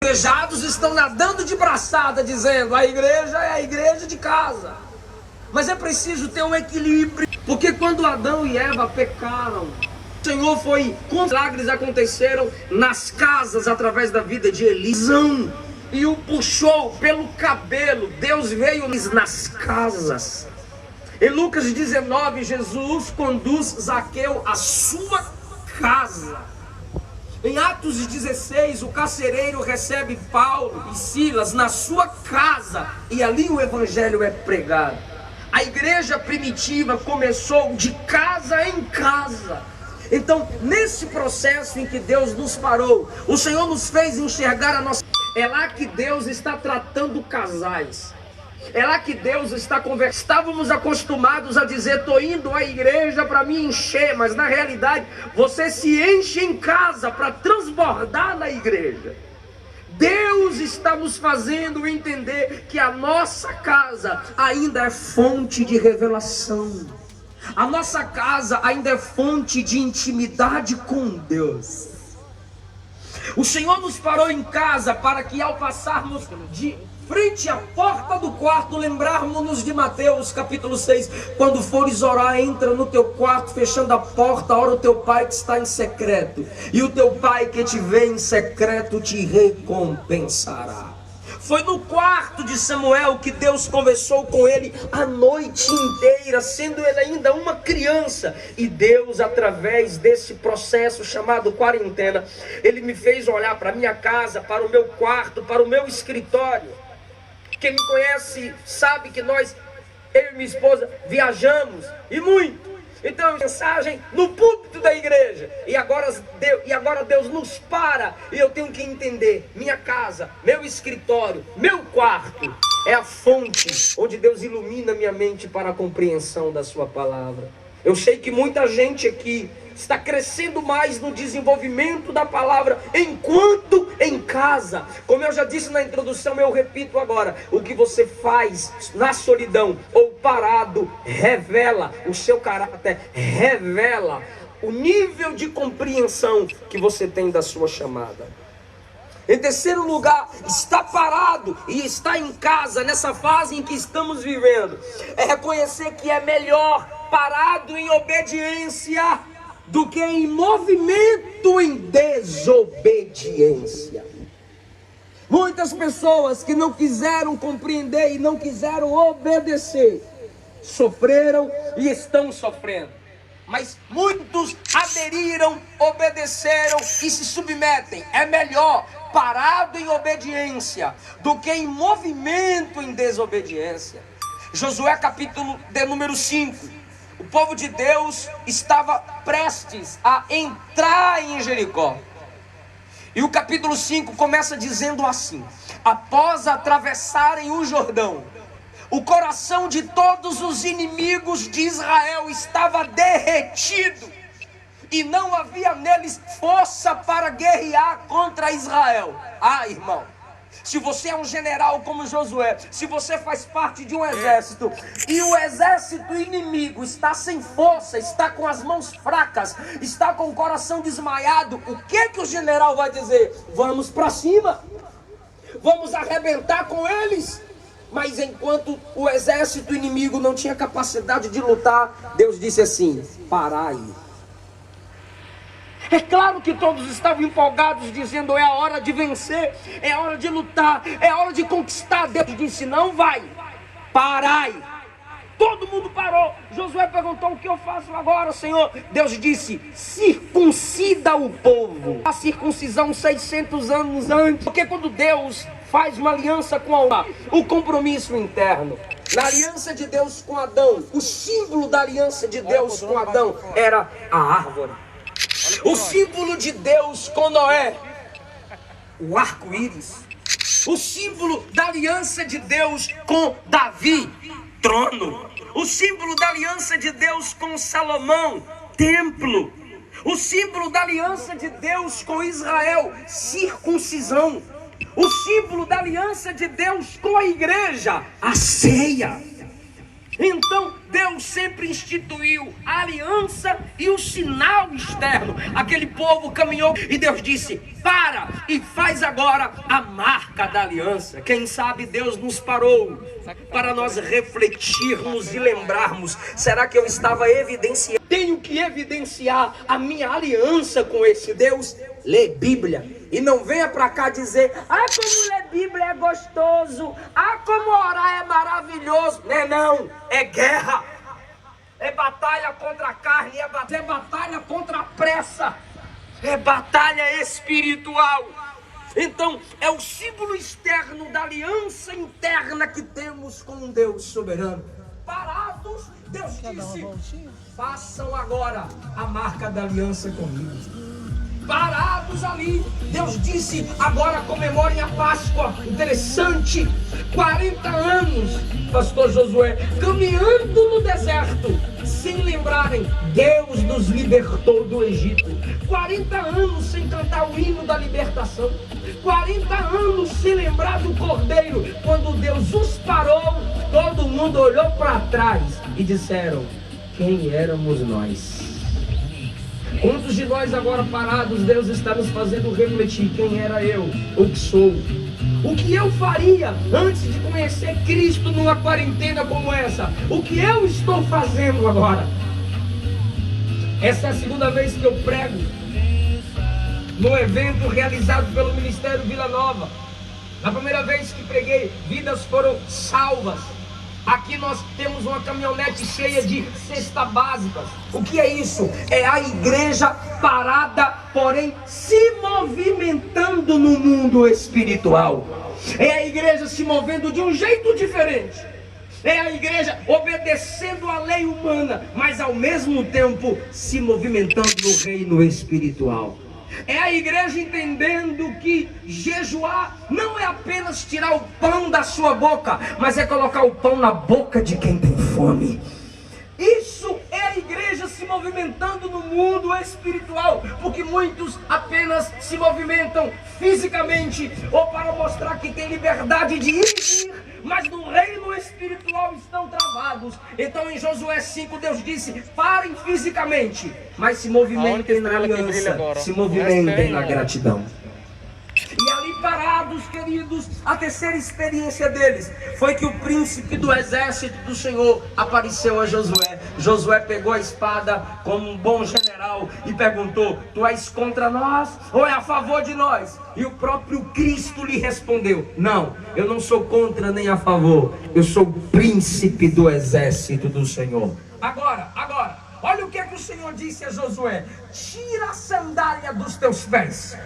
aleijados estão nadando de braçada, dizendo: a igreja é a igreja de casa. Mas é preciso ter um equilíbrio, porque quando Adão e Eva pecaram, o Senhor foi, milagres aconteceram nas casas através da vida de Elisão, e o puxou pelo cabelo. Deus veio nas casas. Em Lucas 19, Jesus conduz Zaqueu à sua casa. Em Atos 16, o carcereiro recebe Paulo e Silas na sua casa, e ali o evangelho é pregado. A igreja primitiva começou de casa em casa. Então, nesse processo em que Deus nos parou, o Senhor nos fez enxergar a nossa... É lá que Deus está tratando casais. É lá que Deus está conversando. Estávamos acostumados a dizer: estou indo à igreja para me encher. Mas na realidade, você se enche em casa para transbordar na igreja. Deus está nos fazendo entender que a nossa casa ainda é fonte de revelação. A nossa casa ainda é fonte de intimidade com Deus. O Senhor nos parou em casa para que, ao passarmos de frente à porta do quarto, lembrarmos-nos de Mateus capítulo 6. Quando fores orar, entra no teu quarto, fechando a porta, ora o teu pai que está em secreto, e o teu pai que te vê em secreto te recompensará. Foi no quarto de Samuel que Deus conversou com ele a noite inteira, sendo ele ainda uma criança. E Deus, através desse processo chamado quarentena, ele me fez olhar para a minha casa, para o meu quarto, para o meu escritório. Quem me conhece sabe que eu e minha esposa, viajamos, e muito. Então, mensagem no púlpito da igreja. E agora Deus nos para, e eu tenho que entender: minha casa, meu escritório, meu quarto é a fonte onde Deus ilumina minha mente para a compreensão da sua palavra. Eu sei que muita gente aqui está crescendo mais no desenvolvimento da palavra enquanto em casa. Como eu já disse na introdução, eu repito agora: o que você faz na solidão ou parado revela o seu caráter, revela o nível de compreensão que você tem da sua chamada. Em terceiro lugar, está parado e está em casa nessa fase em que estamos vivendo é reconhecer que é melhor parado em obediência do que em movimento em desobediência. Muitas pessoas que não quiseram compreender e não quiseram obedecer sofreram e estão sofrendo. Mas muitos aderiram, obedeceram e se submetem. É melhor parado em obediência do que em movimento em desobediência. Josué capítulo de número 5. O povo de Deus estava prestes a entrar em Jericó. E o capítulo 5 começa dizendo assim: após atravessarem o Jordão, o coração de todos os inimigos de Israel estava derretido, e não havia neles força para guerrear contra Israel. Ah, irmão, se você é um general como Josué, se você faz parte de um exército, e o exército inimigo está sem força, está com as mãos fracas, está com o coração desmaiado, o que o general vai dizer? Vamos para cima, vamos arrebentar com eles. Mas enquanto o exército inimigo não tinha capacidade de lutar, Deus disse assim: parai. É claro que todos estavam empolgados, dizendo: é a hora de vencer, é a hora de lutar, é a hora de conquistar. Deus disse: não vai, parai. Todo mundo parou. Josué perguntou: o que eu faço agora, Senhor? Deus disse: circuncida o povo. A circuncisão 600 anos antes. Porque quando Deus faz uma aliança com Allah, o compromisso interno. Na aliança de Deus com Adão, o símbolo da aliança de Deus com Adão era a árvore. O símbolo de Deus com Noé, o arco-íris. O símbolo da aliança de Deus com Davi, trono. O símbolo da aliança de Deus com Salomão, templo. O símbolo da aliança de Deus com Israel, circuncisão. O símbolo da aliança de Deus com a igreja, a ceia. Então Deus sempre instituiu a aliança e o sinal externo. Aquele povo caminhou e Deus disse: para e faz agora a marca da aliança. Quem sabe Deus nos parou para nós refletirmos e lembrarmos: será que eu estava evidenciando? Tenho que evidenciar a minha aliança com esse Deus. Lê Bíblia. E não venha para cá dizer: ah, como ler Bíblia é gostoso, ah, como orar é maravilhoso. Não é não, é guerra. É batalha contra a carne, é batalha contra a pressa, é batalha espiritual. Então é o símbolo externo da aliança interna que temos com um Deus soberano. Parados, Deus disse: façam agora a marca da aliança comigo. Parados ali, Deus disse: agora comemorem a Páscoa. Interessante, 40 anos, pastor Josué, caminhando no deserto, sem lembrarem, Deus nos libertou do Egito. 40 anos sem cantar o hino da libertação. 40 anos sem lembrar do Cordeiro. Quando Deus os parou, todo mundo olhou para trás e disseram: quem éramos nós? Quantos de nós agora parados, Deus está nos fazendo refletir: quem era eu, o que sou? O que eu faria antes de conhecer Cristo numa quarentena como essa? O que eu estou fazendo agora? Essa é a segunda vez que eu prego no evento realizado pelo Ministério Vila Nova. Na primeira vez que preguei, vidas foram salvas. Aqui nós temos uma caminhonete cheia de cestas básicas. O que é isso? É a igreja parada, porém se movimentando no mundo espiritual. É a igreja se movendo de um jeito diferente. É a igreja obedecendo a lei humana, mas ao mesmo tempo se movimentando no reino espiritual. É a igreja entendendo que jejuar não é apenas tirar o pão da sua boca, mas é colocar o pão na boca de quem tem fome. Isso é a igreja se movimentando no mundo espiritual, porque muitos apenas se movimentam fisicamente ou para mostrar que tem liberdade de ir e vir, mas no reino espiritual estão travados. Então em Josué 5 Deus disse: parem fisicamente, mas se movimentem na aliança, se movimentem na gratidão. E ali parados, queridos, a terceira experiência deles foi que o príncipe do exército do Senhor apareceu a Josué. Josué pegou a espada como um bom general e perguntou: tu és contra nós ou é a favor de nós? E o próprio Cristo lhe respondeu: não, eu não sou contra nem a favor, eu sou o príncipe do exército do Senhor. Agora, olha o que o Senhor disse a Josué: tira a sandália dos teus pés,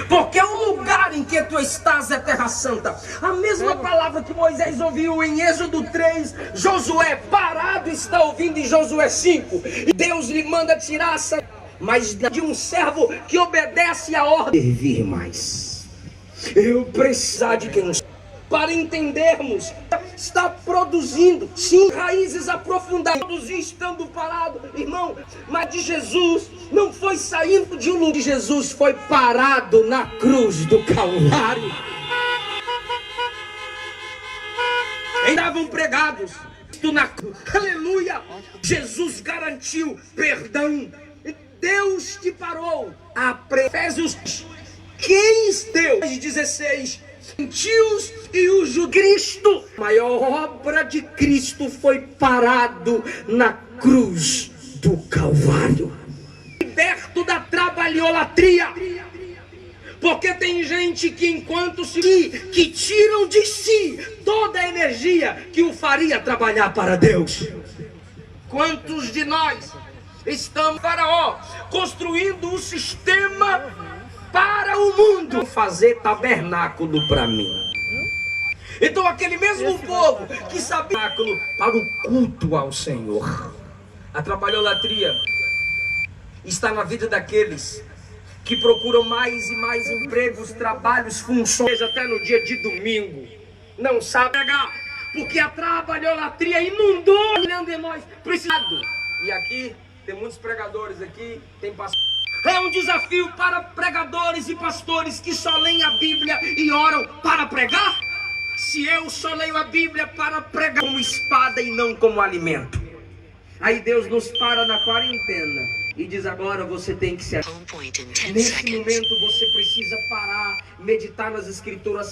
porque o lugar em que tu estás é terra santa. A mesma palavra que Moisés ouviu em Êxodo 3, Josué parado está ouvindo em Josué 5. E Deus lhe manda tirar essa, mas de um servo que obedece a ordem servir mais. Eu precisar de quem para entendermos, está produzindo, sim, raízes aprofundadas, produzir estando parado, irmão. Mas de Jesus não foi saindo de um lugar, de Jesus foi parado na cruz do Calvário. Estavam pregados na cruz, aleluia. Jesus garantiu perdão. Deus te parou. Efésios 15, Deus 16. Gentios e o judeus. Cristo, a maior obra de Cristo foi parado na cruz do Calvário. Liberto da trabalholatria. Porque tem gente que enquanto que tiram de si toda a energia que o faria trabalhar para Deus. Quantos de nós estamos, Faraó, construindo um sistema para o mundo, fazer tabernáculo para mim? Então aquele mesmo povo que sabia tabernáculo para o culto ao Senhor. A trabalholatria está na vida daqueles que procuram mais e mais empregos, trabalhos, funções, até no dia de domingo. Não sabe pegar, porque a trabalholatria inundou olhando em nós. Precisado. E aqui tem muitos pregadores aqui, tem pastores. É um desafio para pregadores e pastores que só leem a Bíblia e oram para pregar. Se eu só leio a Bíblia para pregar como espada e não como alimento. Aí Deus nos para na quarentena e diz: agora você tem que ser. Nesse momento você precisa parar, meditar nas Escrituras.